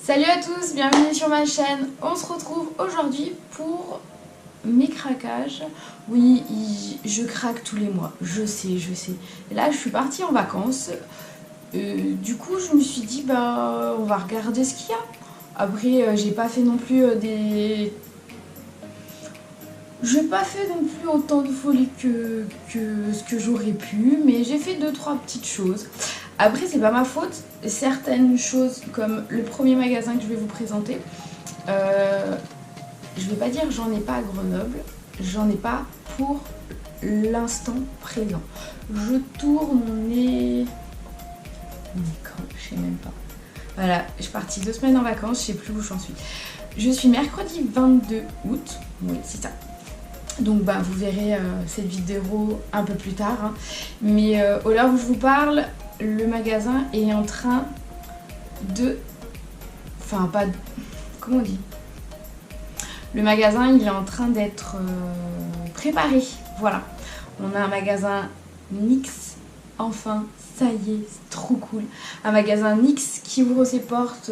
Salut à tous, bienvenue sur ma chaîne. On se retrouve aujourd'hui pour mes craquages. Oui, je craque tous les mois, je sais. Et là, je suis partie en vacances. Du coup, je me suis dit, bah, on va regarder ce qu'il y a. Après, j'ai pas fait non plus J'ai pas fait non plus autant de folie que ce que j'aurais pu, mais j'ai fait 2-3 petites choses. Après, c'est pas ma faute. Certaines choses, comme le premier magasin que je vais vous présenter, je vais pas dire j'en ai pas à Grenoble, j'en ai pas pour l'instant présent. Je tourne, on est quand, je sais même pas. Voilà, je suis partie 2 semaines en vacances, je sais plus où j'en suis. Je suis mercredi 22 août, oui c'est ça. Donc bah, vous verrez cette vidéo un peu plus tard. Hein. Mais au l'heure où je vous parle, le magasin est en train de... Enfin pas... Comment on dit ? Le magasin il est en train d'être préparé. Voilà. On a un magasin NYX. Enfin, ça y est, c'est trop cool. Un magasin NYX qui ouvre ses portes,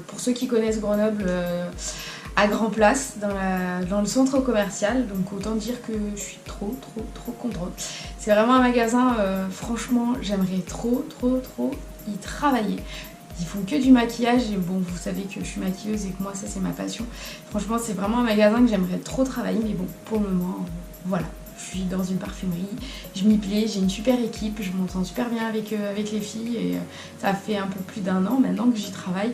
pour ceux qui connaissent Grenoble, à Grand Place, dans le centre commercial. Donc autant dire que je suis trop contente. C'est vraiment un magasin, franchement, j'aimerais trop y travailler. Ils font que du maquillage et bon, vous savez que je suis maquilleuse et que moi ça c'est ma passion. Franchement, c'est vraiment un magasin que j'aimerais trop travailler, mais bon, pour le moment, voilà. Je suis dans une parfumerie, je m'y plais, j'ai une super équipe, je m'entends super bien avec les filles et ça fait un peu plus d'1 an maintenant que j'y travaille.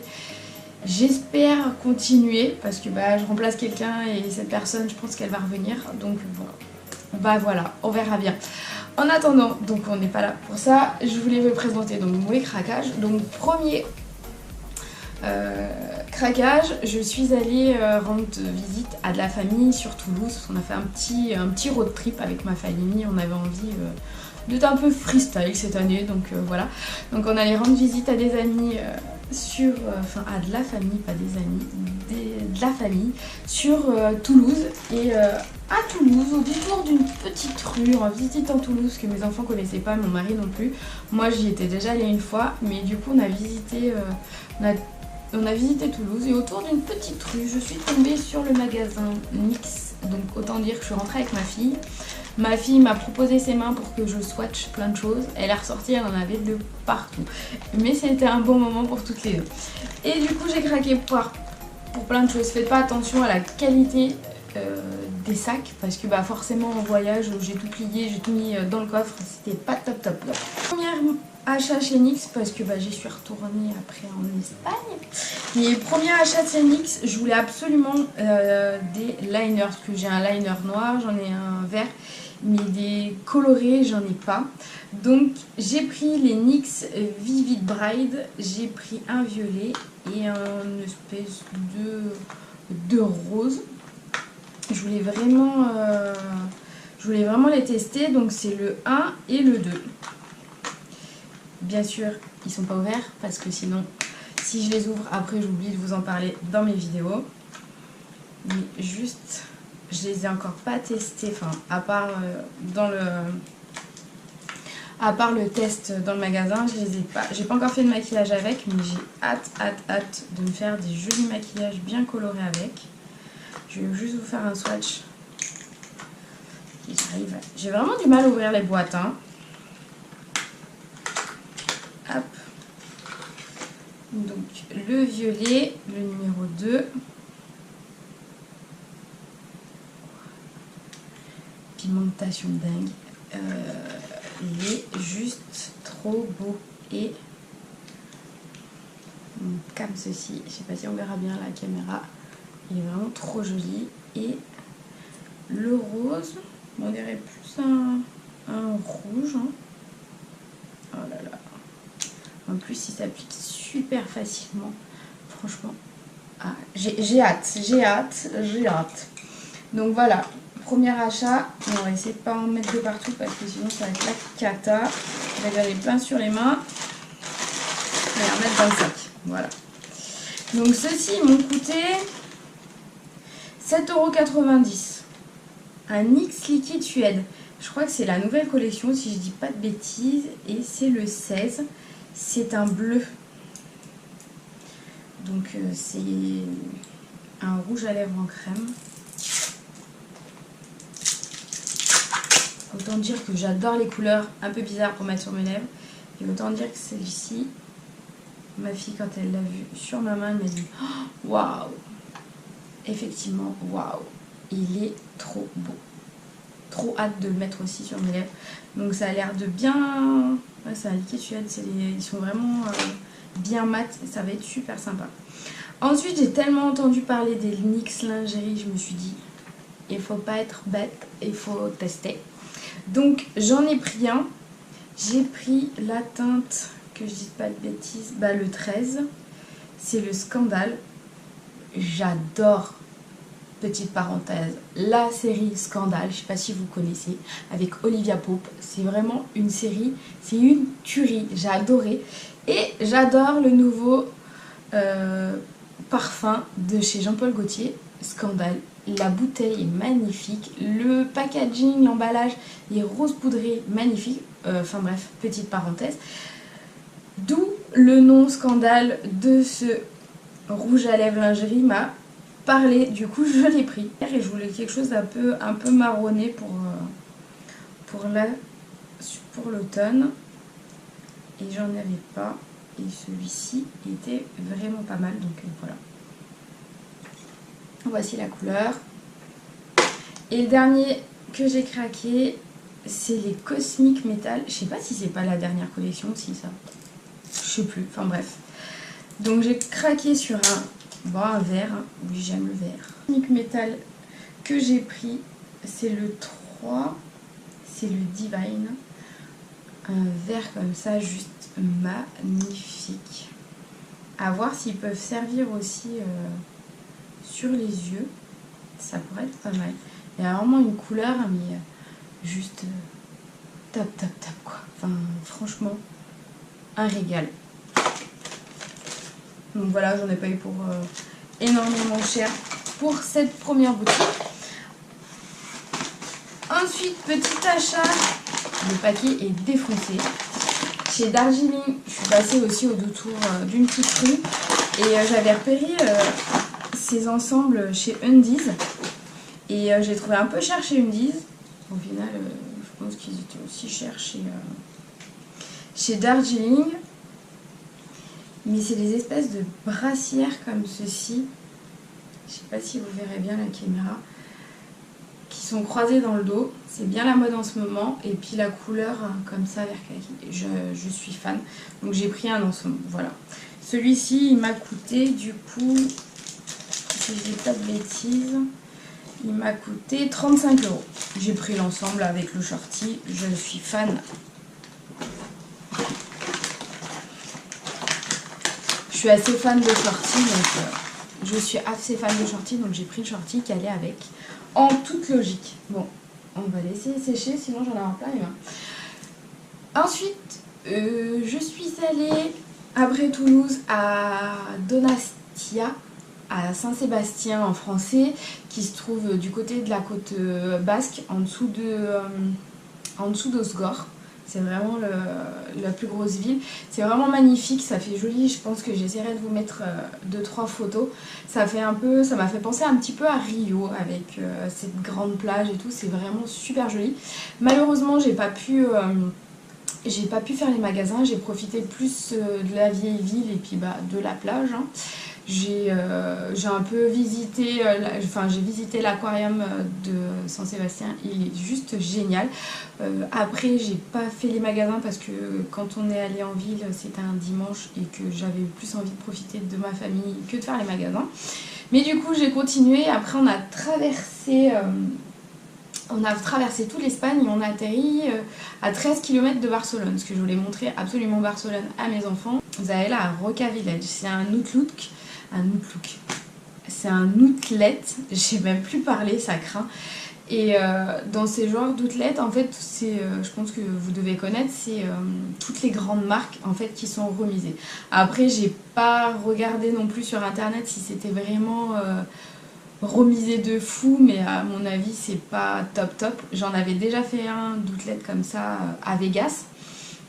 J'espère continuer parce que bah, je remplace quelqu'un et cette personne, je pense qu'elle va revenir. Donc bah voilà, on verra bien. En attendant, donc on n'est pas là pour ça, je voulais vous présenter donc mes craquages. Donc premier craquage, je suis allée rendre visite à de la famille sur Toulouse. On a fait un petit road trip avec ma famille, on avait envie d'être un peu freestyle cette année, donc voilà. Donc on allait rendre visite à des amis à de la famille, pas des amis, de la famille sur Toulouse. Et à Toulouse, au détour d'une petite rue, en visitant Toulouse que mes enfants connaissaient pas, mon mari non plus. Moi j'y étais déjà allée une fois, mais du coup on a visité Toulouse et autour d'une petite rue, je suis tombée sur le magasin NYX. Donc autant dire que je suis rentrée avec ma fille. Ma fille m'a proposé ses mains pour que je swatch plein de choses. Elle est ressortie, elle en avait de partout. Mais c'était un bon moment pour toutes les deux. Et du coup, j'ai craqué pour plein de choses. Faites pas attention à la qualité des sacs parce que bah, forcément en voyage, j'ai tout plié, j'ai tout mis dans le coffre. C'était pas top. Première achat chez NYX parce que bah, j'y suis retournée après en Espagne. Et premier achat chez NYX, je voulais absolument des liners parce que j'ai un liner noir, j'en ai un vert, mais des colorés j'en ai pas. Donc j'ai pris les NYX Vivid Bride, j'ai pris un violet et un espèce de rose. Je voulais vraiment les tester, donc c'est le 1 et le 2. Bien sûr, ils sont pas ouverts parce que sinon, si je les ouvre, après j'oublie de vous en parler dans mes vidéos. Mais juste, je les ai encore pas testés, enfin, à part le test dans le magasin, j'ai pas encore fait de maquillage avec, mais j'ai hâte de me faire des jolis maquillages bien colorés avec. Je vais juste vous faire un swatch. J'ai vraiment du mal à ouvrir les boîtes, hein. Hop. Donc le violet, le numéro 2. Pigmentation dingue. Il est juste trop beau. Et comme ceci, je sais pas si on verra bien la caméra. Il est vraiment trop joli. Et le rose, on dirait plus un rouge. Hein. Oh là là. En plus, il s'applique super facilement. Franchement, j'ai hâte. Donc voilà, premier achat. On va essayer de ne pas en mettre de partout parce que sinon ça va être la cata. Je vais aller plein sur les mains. Je vais les remettre dans le sac. Voilà. Donc ceux-ci m'ont coûté 7,90 €. Un NYX liquide Suède. Je crois que c'est la nouvelle collection si je dis pas de bêtises. Et c'est le 16. C'est un bleu. Donc c'est un rouge à lèvres en crème. Autant dire que j'adore les couleurs un peu bizarres pour mettre sur mes lèvres. Et autant dire que celle-ci, ma fille quand elle l'a vue sur ma main, elle m'a dit « Waouh !» Effectivement, waouh, il est trop beau. Trop hâte de le mettre aussi sur mes lèvres. Donc ça a l'air de bien... Ouais, c'est un liquide suède, ils sont vraiment bien mat, ça va être super sympa. Ensuite, j'ai tellement entendu parler des NYX lingerie, je me suis dit, il faut pas être bête, il faut tester. Donc j'en ai pris un. J'ai pris la teinte, que je dise pas de bêtises, bah le 13. C'est le Scandale. J'adore, petite parenthèse, la série Scandale, je sais pas si vous connaissez, avec Olivia Pope. C'est vraiment une série, c'est une tuerie, j'ai adoré. Et j'adore le nouveau parfum de chez Jean-Paul Gaultier, Scandale. La bouteille est magnifique, le packaging, l'emballage est rose poudré, magnifique. Enfin bref, petite parenthèse. D'où le nom Scandale de ce rouge à lèvres lingerie m'a parlé, du coup je l'ai pris. Et je voulais quelque chose d'un un peu marronné pour l'automne. Et j'en avais pas. Et celui-ci était vraiment pas mal, donc voilà. Voici la couleur. Et le dernier que j'ai craqué, c'est les Cosmic Metal. Je sais pas si c'est pas la dernière collection, si ça. Je sais plus, enfin bref. Donc j'ai craqué sur un vert, hein. Oui j'aime le vert. Cosmic Metal que j'ai pris, c'est le 3, c'est le Divine. Un vert comme ça, juste magnifique. À voir s'ils peuvent servir aussi sur les yeux. Ça pourrait être pas mal. Il y a vraiment une couleur, mais juste top quoi. Enfin franchement, un régal. Donc voilà, j'en ai pas eu pour énormément cher pour cette première boutique. Ensuite, petit achat, le paquet est défoncé. Chez Darjeeling, je suis passée aussi au détour d'une petite rue et j'avais repéré ces ensembles chez Undies. Et j'ai trouvé un peu cher chez Undies. Au final, je pense qu'ils étaient aussi chers chez Darjeeling. Mais c'est des espèces de brassières comme ceci. Je sais pas si vous verrez bien la caméra. Qui sont croisées dans le dos. C'est bien la mode en ce moment. Et puis la couleur comme ça, vert kaki. Je suis fan. Donc j'ai pris un ensemble. Voilà. Celui-ci, il m'a coûté du coup, si je dis pas de bêtises, il m'a coûté 35 €. J'ai pris l'ensemble avec le shorty. Je suis fan. Je suis assez fan de shorty, donc j'ai pris le shorty qui allait avec, en toute logique. Bon, on va laisser sécher, sinon j'en ai plein les mains. Ensuite, je suis allée après Toulouse à Donastia, à Saint-Sébastien en français, qui se trouve du côté de la côte basque, en dessous d'Osgore. C'est vraiment la plus grosse ville. C'est vraiment magnifique, ça fait joli. Je pense que j'essaierai de vous mettre 2-3 photos. Ça m'a fait penser un petit peu à Rio avec cette grande plage et tout. C'est vraiment super joli. Malheureusement, j'ai pas pu faire les magasins. J'ai profité plus de la vieille ville et puis de la plage. Hein. J'ai un peu visité, j'ai visité l'aquarium de Saint-Sébastien, il est juste génial. Après j'ai pas fait les magasins parce que quand on est allé en ville c'était un dimanche et que j'avais plus envie de profiter de ma famille que de faire les magasins. Mais du coup j'ai continué, après on a traversé toute l'Espagne et on a atterri à 13 km de Barcelone, parce que je voulais montrer absolument Barcelone à mes enfants. Vous avez là à Roca Village, c'est un outlook. C'est un outlet, je sais même plus parler, ça craint. Et dans ces genres d'outlet, en fait, je pense que vous devez connaître, c'est toutes les grandes marques en fait qui sont remisées. Après, j'ai pas regardé non plus sur internet si c'était vraiment remisé de fou, mais à mon avis, c'est pas top. J'en avais déjà fait un d'outlet comme ça à Vegas.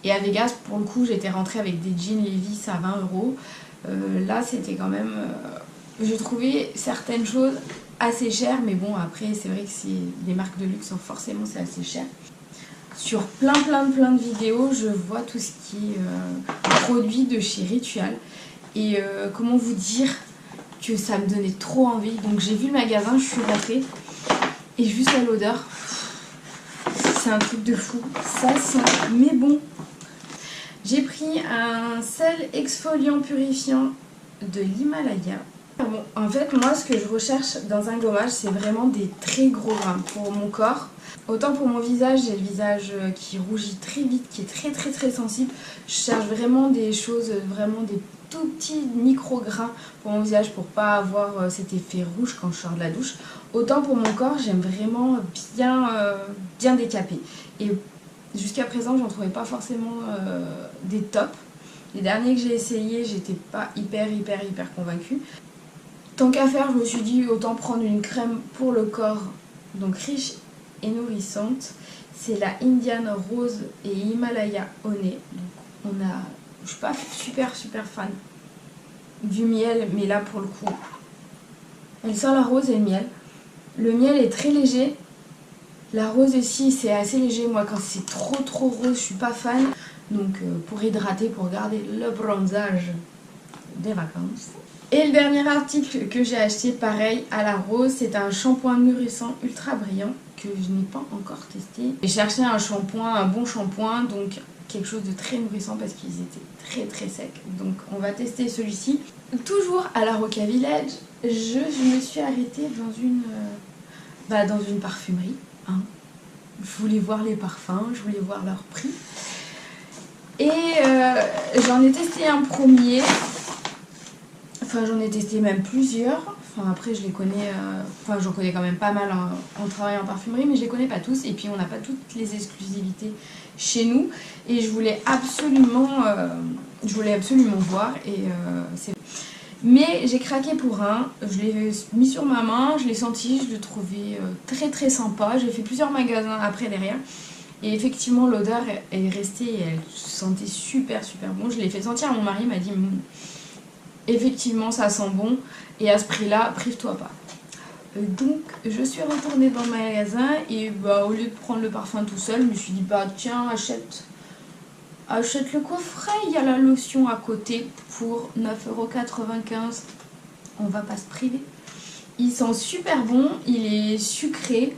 Et à Vegas, pour le coup, j'étais rentrée avec des jeans Levi's à 20 €. Là c'était quand même... j'ai trouvé certaines choses assez chères, mais bon après c'est vrai que les marques de luxe, forcément c'est assez cher. Sur plein de vidéos, je vois tout ce qui est produit de chez Ritual. Et comment vous dire que ça me donnait trop envie. Donc j'ai vu le magasin, je suis rentrée. Et juste à l'odeur, c'est un truc de fou. Ça sent, mais bon. J'ai pris un sel exfoliant purifiant de l'Himalaya. Bon, en fait, moi, ce que je recherche dans un gommage, c'est vraiment des très gros grains pour mon corps. Autant pour mon visage, j'ai le visage qui rougit très vite, qui est très sensible. Je cherche vraiment des choses, vraiment des tout petits micro-grains pour mon visage pour pas avoir cet effet rouge quand je sors de la douche. Autant pour mon corps, j'aime vraiment bien décapé. Et jusqu'à présent, j'en trouvais pas forcément des tops. Les derniers que j'ai essayés, j'étais pas hyper convaincue. Tant qu'à faire, je me suis dit autant prendre une crème pour le corps, donc riche et nourrissante. C'est la Indian Rose et Himalaya Honey. Donc je suis pas super fan du miel, mais là pour le coup, elle sent la rose et le miel. Le miel est très léger. La rose aussi, c'est assez léger. Moi, quand c'est trop rose, je suis pas fan. Donc pour hydrater, pour garder le bronzage des vacances. Et le dernier article que j'ai acheté, pareil, à la rose, c'est un shampoing nourrissant ultra brillant que je n'ai pas encore testé. J'ai cherché un bon shampoing, donc quelque chose de très nourrissant parce qu'ils étaient très secs. Donc on va tester celui-ci. Toujours à la Roca Village, je me suis arrêtée dans une parfumerie. Hein. Je voulais voir les parfums, je voulais voir leur prix. Et j'en ai testé un premier. Enfin, j'en ai testé même plusieurs. Enfin, après, je les connais. J'en connais quand même pas mal en travaillant en parfumerie, mais je les connais pas tous. Et puis, on n'a pas toutes les exclusivités chez nous. Et je voulais absolument voir. Et mais j'ai craqué pour un. Je l'ai mis sur ma main, je l'ai senti, je le trouvais très sympa. J'ai fait plusieurs magasins après derrière. Et effectivement, l'odeur est restée et elle se sentait super bon. Je l'ai fait sentir à mon mari, il m'a dit effectivement ça sent bon et à ce prix là prive-toi pas. Donc je suis retournée dans le magasin et au lieu de prendre le parfum tout seul, je me suis dit tiens, achète le coffret, il y a la lotion à côté pour 9,95 €. On va pas se priver. Il sent super bon, il est sucré.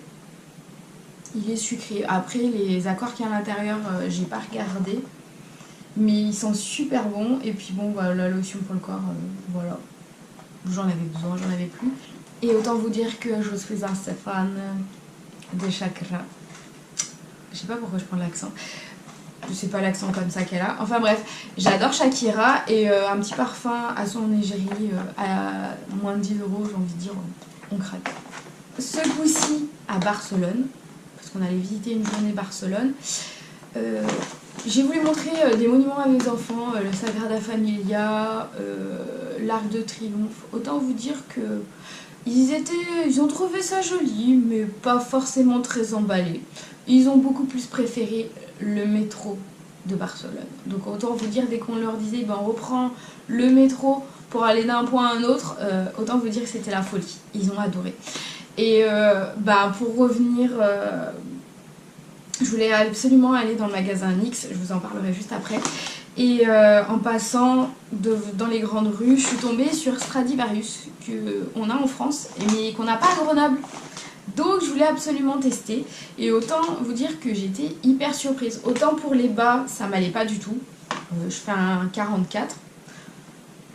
Après les accords qu'il y a à l'intérieur, j'ai pas regardé. Mais il sent super bon. Et puis bon, la lotion pour le corps, voilà. J'en avais besoin, j'en avais plus. Et autant vous dire que je suis un fan de Shakira. Je sais pas pourquoi je prends l'accent. Je sais pas l'accent comme ça qu'elle a. Enfin bref, j'adore Shakira. Et un petit parfum à son égérie à moins de 10 €, j'ai envie de dire, on craque. Ce coup-ci à Barcelone. Parce qu'on allait visiter une journée Barcelone. J'ai voulu montrer des monuments à mes enfants, le Sagrada Familia, l'Arc de Triomphe. Autant vous dire que ils ont trouvé ça joli, mais pas forcément très emballé. Ils ont beaucoup plus préféré le métro de Barcelone. Donc autant vous dire, dès qu'on leur disait on reprend le métro pour aller d'un point à un autre, autant vous dire que c'était la folie. Ils ont adoré. Et pour revenir... je voulais absolument aller dans le magasin NYX, je vous en parlerai juste après. Et en passant dans les grandes rues, je suis tombée sur Stradivarius, qu'on a en France, mais qu'on n'a pas à Grenoble. Donc je voulais absolument tester. Et autant vous dire que j'étais hyper surprise. Autant pour les bas, ça m'allait pas du tout. Je fais un 44.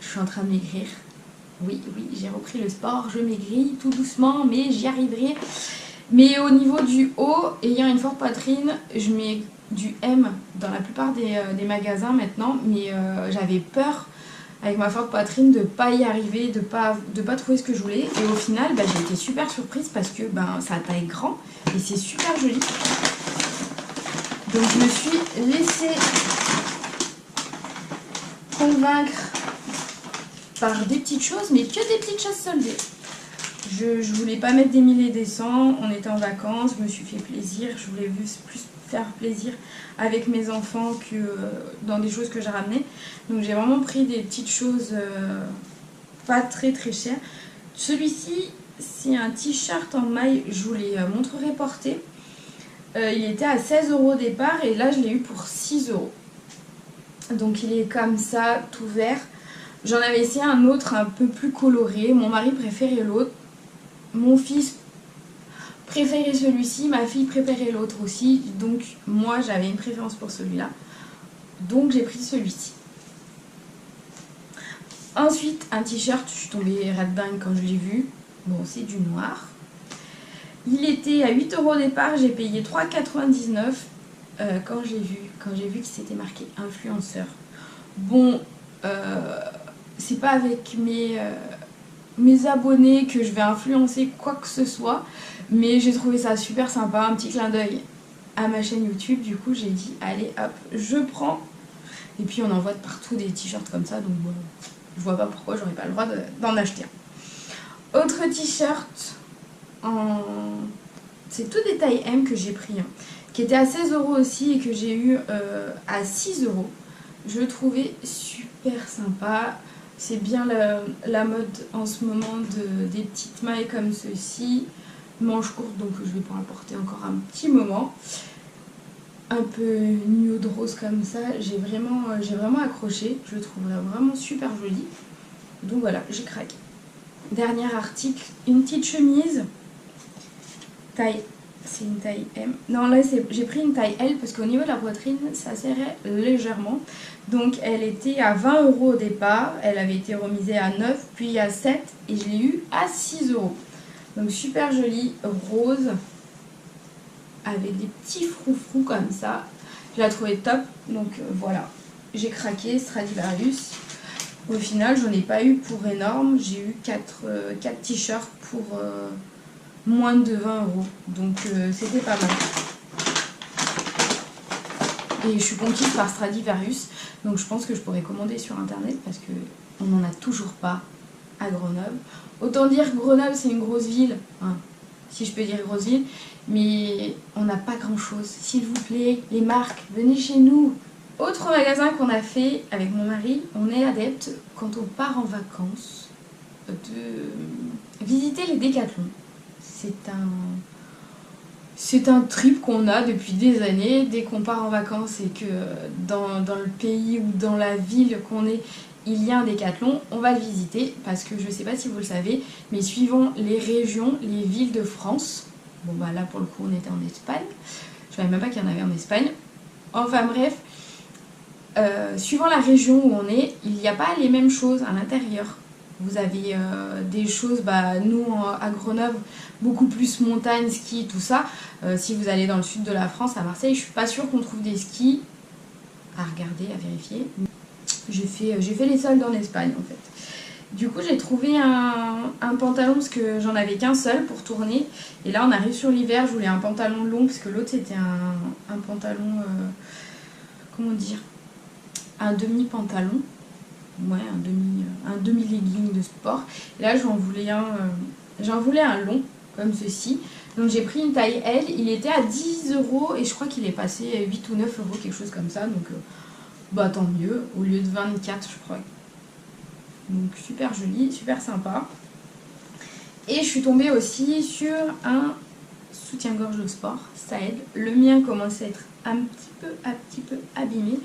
Je suis en train de maigrir. Oui, j'ai repris le sport, je maigris tout doucement, mais j'y arriverai. Mais au niveau du haut, ayant une forte poitrine, je mets du M dans la plupart des magasins maintenant. Mais j'avais peur, avec ma forte poitrine, de ne pas y arriver, de pas trouver ce que je voulais. Et au final, j'ai été super surprise parce que ça taille grand et c'est super joli. Donc je me suis laissée convaincre par des petites choses, mais que des petites choses soldées. Je voulais pas mettre des 1000 et des 100, on était en vacances, je me suis fait plaisir, je voulais plus faire plaisir avec mes enfants que dans des choses que j'ai ramenées. Donc j'ai vraiment pris des petites choses pas très chères. Celui-ci, c'est un t-shirt en maille, je vous les montrerai porté. Il était à 16 € au départ et là je l'ai eu pour 6 €. Donc il est comme ça, tout vert. J'en avais essayé un autre un peu plus coloré. Mon mari préférait l'autre. Mon fils préférait celui-ci. Ma fille préférait l'autre aussi. Donc moi j'avais une préférence pour celui-là. Donc j'ai pris celui-ci. Ensuite un t-shirt. Je suis tombée red dingue quand je l'ai vu. Bon, c'est du noir. Il était à 8 € au départ. J'ai payé 3,99 € quand j'ai vu qu'il s'était marqué influenceur. Bon, c'est pas avec mes abonnés que je vais influencer quoi que ce soit, mais j'ai trouvé ça super sympa, un petit clin d'œil à ma chaîne YouTube. Du coup j'ai dit allez hop, je prends. Et puis on en voit de partout des t-shirts comme ça, donc bon, je vois pas pourquoi j'aurais pas le droit d'en acheter un. Autre t-shirt c'est tout des tailles M que j'ai pris, hein, qui était à 16 € aussi et que j'ai eu à 6 €. Je le trouvais super sympa. C'est bien la mode en ce moment des petites mailles comme ceci. Manches courtes, donc je vais pouvoir le porter encore un petit moment. Un peu nude rose comme ça. J'ai vraiment accroché. Je le trouve vraiment super joli. Donc voilà, j'ai craqué. Dernier article, une petite chemise. Taille, c'est une taille M. Non, là j'ai pris une taille L parce qu'au niveau de la poitrine, ça serrait légèrement. Donc elle était à 20 € au départ. Elle avait été remisée à 9, puis à 7 et je l'ai eu à 6 €. Donc super jolie, rose, avec des petits froufrous comme ça. Je la trouvais top. Donc voilà, j'ai craqué, Stradivarius. Au final, j'en ai pas eu pour énorme. J'ai eu 4 t-shirts pour moins de 20 €. Donc c'était pas mal. Et je suis conquise par Stradivarius. Donc je pense que je pourrais commander sur internet parce qu'on n'en a toujours pas à Grenoble. Autant dire que Grenoble c'est une grosse ville, hein, si je peux dire grosse ville, mais on n'a pas grand chose. S'il vous plaît, les marques, venez chez nous. Autre magasin qu'on a fait avec mon mari, on est adepte quand on part en vacances de visiter les Décathlon. C'est un trip qu'on a depuis des années. Dès qu'on part en vacances et que dans le pays ou dans la ville qu'on est, il y a un Décathlon, on va le visiter parce que je ne sais pas si vous le savez, mais suivant les régions, les villes de France, bon bah là pour le coup on était en Espagne, je ne savais même pas qu'il y en avait en Espagne, enfin bref, suivant la région où on est, il n'y a pas les mêmes choses à l'intérieur. Vous avez des choses, bah, nous à Grenoble, beaucoup plus montagne, ski, tout ça. Si vous allez dans le sud de la France, à Marseille, je suis pas sûre qu'on trouve des skis. À regarder, à vérifier. J'ai fait les soldes en Espagne en fait. Du coup j'ai trouvé un pantalon parce que j'en avais qu'un seul pour tourner. Et là on arrive sur l'hiver, je voulais un pantalon long parce que l'autre c'était un pantalon, comment dire, un demi-pantalon. Ouais, un demi-legging de sport. Et là j'en voulais un long comme ceci. Donc j'ai pris une taille L, il était à 10 € et je crois qu'il est passé 8 ou 9 €, quelque chose comme ça. Donc bah tant mieux, au lieu de 24 je crois. Donc super joli, super sympa. Et je suis tombée aussi sur un soutien-gorge de sport, ça aide. Le mien commence à être un petit peu abîmé.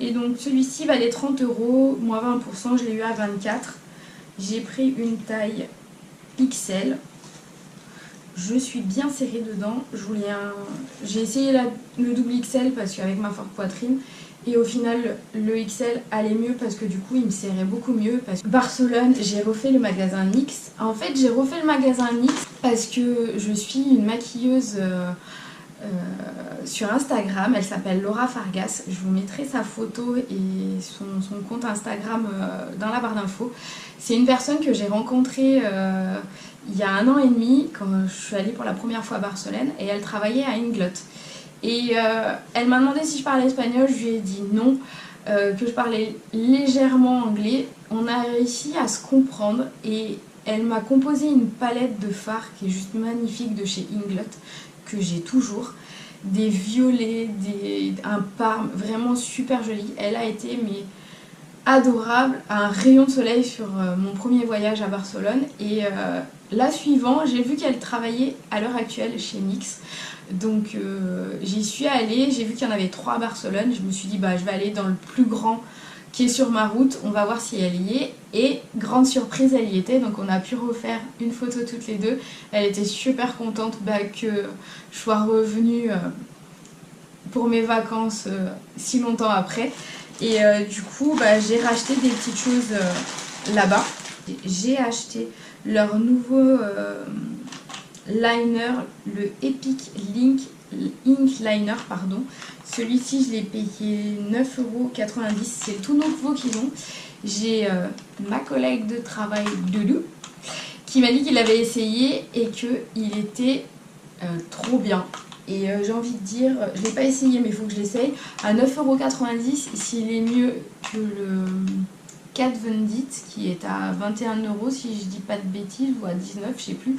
Et donc celui-ci valait 30 €, moins 20%, je l'ai eu à 24. J'ai pris une taille XL. Je suis bien serrée dedans. J'ai essayé le double XL parce qu'avec ma forte poitrine. Et au final, le XL allait mieux parce que du coup, il me serrait beaucoup mieux. Parce que Barcelone, j'ai refait le magasin NYX. En fait, j'ai refait le magasin NYX parce que je suis une maquilleuse sur Instagram. Elle s'appelle Laura Fargas. Je vous mettrai sa photo et son compte Instagram dans la barre d'infos. C'est une personne que j'ai rencontrée il y a 1 an et demi quand je suis allée pour la première fois à Barcelone et elle travaillait à Inglot. Et elle m'a demandé si je parlais espagnol, je lui ai dit non, que je parlais légèrement anglais. On a réussi à se comprendre et elle m'a composé une palette de fards qui est juste magnifique de chez Inglot, que j'ai toujours. des violets, un parme vraiment super joli. Elle a été mais adorable, un rayon de soleil sur mon premier voyage à Barcelone. Et la suivante, j'ai vu qu'elle travaillait à l'heure actuelle chez NYX. Donc j'y suis allée, j'ai vu qu'il y en avait 3 à Barcelone. Je me suis dit bah je vais aller dans le plus grand qui est sur ma route, on va voir si elle y est. Et grande surprise, elle y était, donc on a pu refaire une photo toutes les deux. Elle était super contente que je sois revenue pour mes vacances si longtemps après. Et du coup bah, j'ai racheté des petites choses là-bas. J'ai acheté leur nouveau liner, le Epic Ink Liner, pardon. Celui-ci je l'ai payé 9,90 €, c'est tout nouveau qu'ils ont. J'ai ma collègue de travail Doudou qui m'a dit qu'il l'avait essayé et qu'il était trop bien. Et j'ai envie de dire, je ne l'ai pas essayé mais il faut que je l'essaye. À 9,90 €, s'il est mieux que le Kat Von D qui est à 21 € si je dis pas de bêtises, ou à 19 €, je sais plus.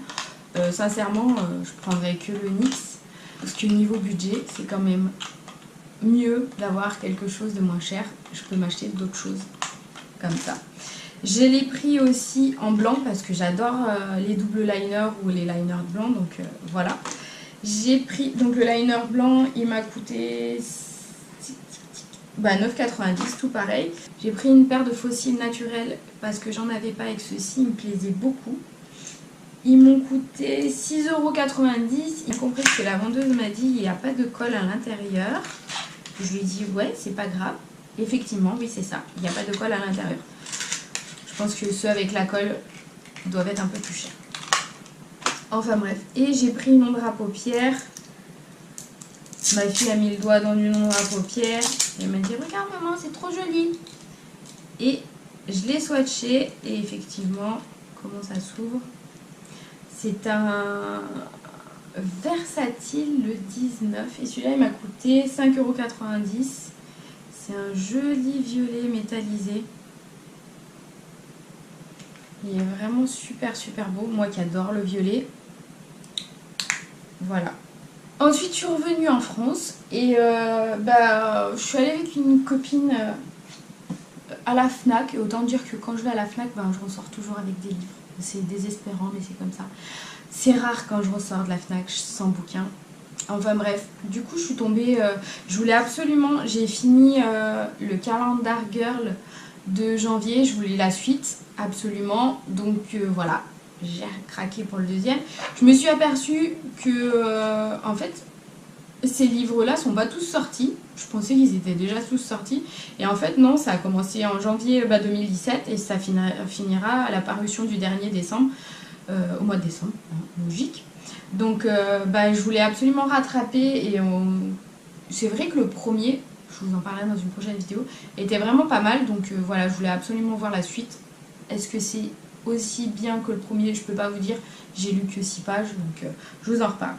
Sincèrement, je prendrais que le NYX parce que niveau budget, c'est quand même mieux d'avoir quelque chose de moins cher. Je peux m'acheter d'autres choses comme ça. Je l'ai pris aussi en blanc parce que j'adore les doubles liners ou les liners blancs, donc voilà. J'ai pris donc le liner blanc, il m'a coûté 9,90 €, tout pareil. J'ai pris une paire de fossiles naturels parce que j'en avais pas et que ceux-ci me plaisaient beaucoup. Ils m'ont coûté 6,90 €. J'ai compris que la vendeuse m'a dit il n'y a pas de colle à l'intérieur. Je lui ai dit ouais, c'est pas grave. Effectivement, oui, c'est ça. Il n'y a pas de colle à l'intérieur. Je pense que ceux avec la colle doivent être un peu plus chers. Enfin bref. Et j'ai pris une ombre à paupières. Ma fille a mis le doigt dans une ombre à paupières. Et elle m'a dit regarde maman, c'est trop joli. Et je l'ai swatché. Et effectivement, comment ça s'ouvre? C'est un versatile, le 19. Et celui-là, il m'a coûté 5,90 €. C'est un joli violet métallisé. Il est vraiment super super beau. Moi qui adore le violet. Voilà. Ensuite, je suis revenue en France. Et je suis allée avec une copine à la FNAC. Et autant dire que quand je vais à la FNAC, je ressors toujours avec des livres. C'est désespérant, mais c'est comme ça. C'est rare quand je ressors de la FNAC sans bouquin. Enfin bref, du coup je suis tombée, je voulais absolument, j'ai fini le Calendar Girl de janvier, je voulais la suite, absolument. Donc voilà, j'ai craqué pour le deuxième. Je me suis aperçue que, en fait, ces livres-là sont pas tous sortis. Je pensais qu'ils étaient déjà tous sortis. Et en fait, non, ça a commencé en janvier 2017 et ça finira à la parution du dernier décembre, au mois de décembre, logique. Donc, je voulais absolument rattraper. Et c'est vrai que le premier, je vous en parlerai dans une prochaine vidéo, était vraiment pas mal. Donc voilà, je voulais absolument voir la suite. Est-ce que c'est aussi bien que le premier? Je peux pas vous dire. J'ai lu que 6 pages, donc je vous en reparle.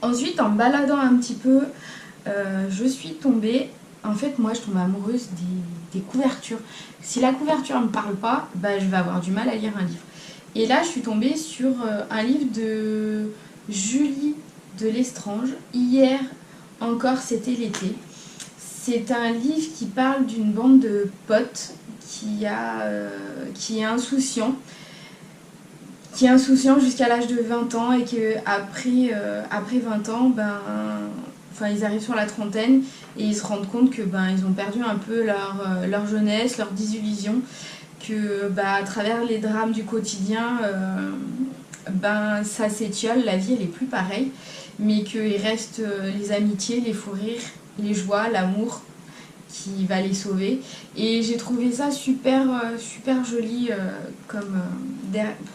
Ensuite, en baladant un petit peu, je suis tombée, en fait moi je tombe amoureuse des couvertures. Si la couverture ne me parle pas, je vais avoir du mal à lire un livre. Et là je suis tombée sur un livre de Julie de Lestrange. Hier encore, c'était l'été. C'est un livre qui parle d'une bande de potes qui est insouciant. Qui est insouciant jusqu'à l'âge de 20 ans et qu'après après 20 ans, ils arrivent sur la trentaine et ils se rendent compte que ils ont perdu un peu leur jeunesse, leur désillusion, que à travers les drames du quotidien, ça s'étiole, la vie elle est plus pareille, mais qu'il reste les amitiés, les fous rires, les joies, l'amour qui va les sauver. Et j'ai trouvé ça super super joli comme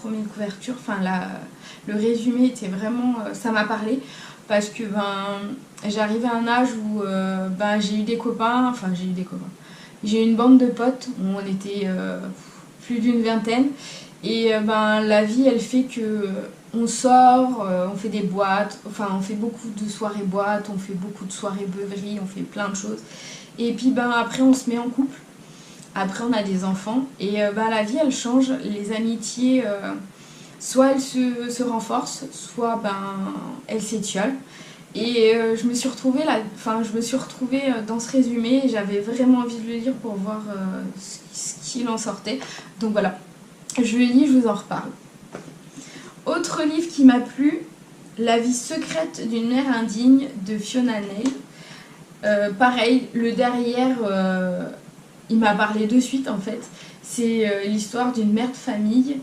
première couverture. Enfin le résumé était vraiment, ça m'a parlé parce que j'arrivais à un âge où j'ai eu des copains, j'ai eu une bande de potes où on était plus d'une vingtaine et la vie elle fait que on sort, on fait des boîtes, on fait beaucoup de soirées boîtes, on fait beaucoup de soirées beuveries, on fait plein de choses. Et puis après on se met en couple, après on a des enfants et la vie elle change, les amitiés soit elles se renforcent, soit elles s'étiolent. Et je me suis retrouvée dans ce résumé et j'avais vraiment envie de le lire pour voir ce qu'il en sortait. Donc voilà, je le lis, je vous en reparle. Autre livre qui m'a plu, La vie secrète d'une mère indigne de Fiona Neil. Pareil, le derrière, il m'a parlé de suite en fait. C'est l'histoire d'une mère de famille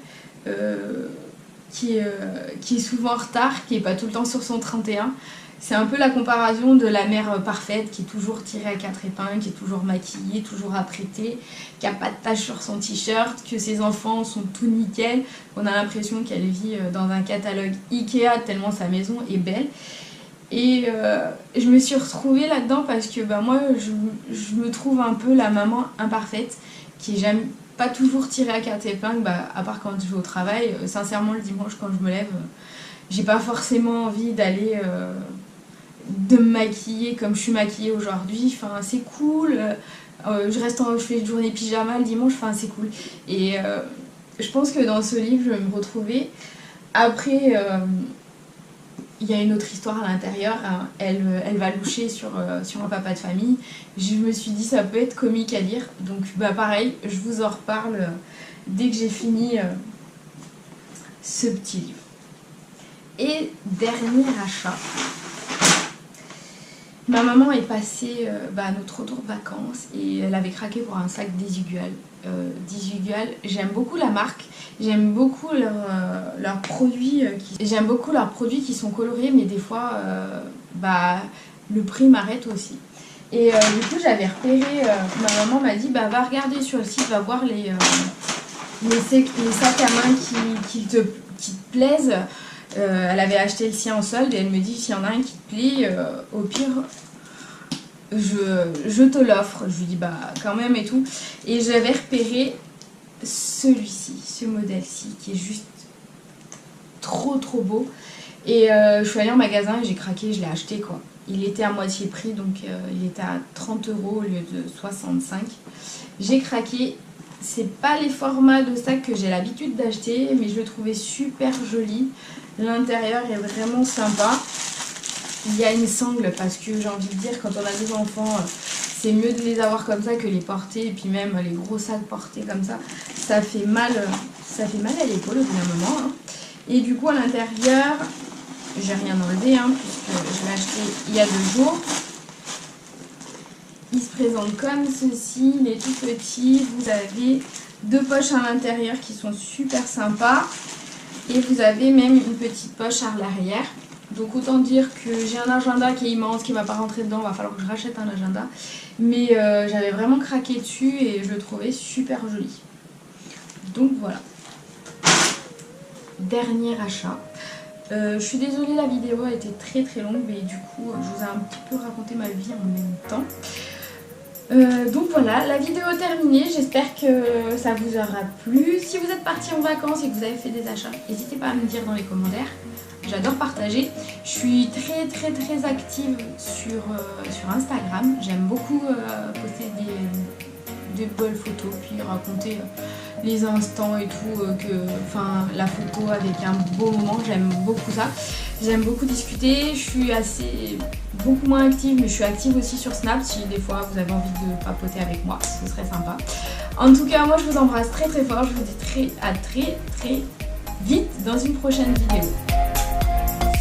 qui est souvent en retard, qui n'est pas tout le temps sur son 31. C'est un peu la comparaison de la mère parfaite qui est toujours tirée à 4 épingles, qui est toujours maquillée, toujours apprêtée, qui n'a pas de tache sur son t-shirt, que ses enfants sont tout nickel. On a l'impression qu'elle vit dans un catalogue Ikea tellement sa maison est belle. Et je me suis retrouvée là-dedans parce que moi je me trouve un peu la maman imparfaite qui est pas toujours tirée à 4 épingles, à part quand je vais au travail. Sincèrement, le dimanche quand je me lève, j'ai pas forcément envie d'aller de me maquiller comme je suis maquillée aujourd'hui. Enfin, c'est cool. Je fais une journée pyjama le dimanche, enfin c'est cool. Et je pense que dans ce livre, je vais me retrouver. Après, il y a une autre histoire à l'intérieur. Hein. Elle va loucher sur un papa de famille. Je me suis dit ça peut être comique à lire. Donc pareil, je vous en reparle dès que j'ai fini ce petit livre. Et dernier achat. Ma maman est passée à notre retour de vacances et elle avait craqué pour un sac Desigual. J'aime beaucoup la marque, j'aime beaucoup leurs produits. J'aime beaucoup leurs produits qui sont colorés, mais des fois, le prix m'arrête aussi. Et du coup, j'avais repéré, ma maman m'a dit, va regarder sur le site, va voir les sacs à main qui te plaisent. Elle avait acheté le sien en solde et elle me dit s'il y en a un qui te plaît, au pire je te l'offre. Je lui dis quand même et tout. Et j'avais repéré celui-ci, ce modèle-ci qui est juste trop beau. Et je suis allée en magasin et j'ai craqué, je l'ai acheté quoi. Il était à moitié prix, donc il était à 30 € au lieu de 65. J'ai craqué. C'est pas les formats de sac que j'ai l'habitude d'acheter, mais je le trouvais super joli. L'intérieur est vraiment sympa. Il y a une sangle parce que j'ai envie de dire, quand on a des enfants, c'est mieux de les avoir comme ça que les porter. Et puis même les gros sacs portés comme ça fait mal à l'épaule au bout d'un moment. Hein. Et du coup à l'intérieur, j'ai rien enlevé puisque je l'ai acheté il y a 2 jours. Il se présente comme ceci, il est tout petit. Vous avez 2 poches à l'intérieur qui sont super sympas. Et vous avez même une petite poche à l'arrière. Donc autant dire que j'ai un agenda qui est immense, qui ne va pas rentrer dedans. Il va falloir que je rachète un agenda. Mais j'avais vraiment craqué dessus et je le trouvais super joli. Donc voilà. Dernier achat. Je suis désolée, la vidéo a été très longue. Mais du coup, je vous ai un petit peu raconté ma vie en même temps. Donc voilà, la vidéo est terminée, j'espère que ça vous aura plu. Si vous êtes parti en vacances et que vous avez fait des achats, n'hésitez pas à me dire dans les commentaires. J'adore partager. Je suis très active sur Instagram. J'aime beaucoup poster des belles photos, puis raconter les instants et tout, la photo avec un beau moment, j'aime beaucoup ça. J'aime beaucoup discuter, je suis beaucoup moins active, mais je suis active aussi sur Snap si des fois vous avez envie de papoter avec moi, ce serait sympa. En tout cas, moi je vous embrasse très fort, je vous dis à très vite dans une prochaine vidéo.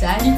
Salut!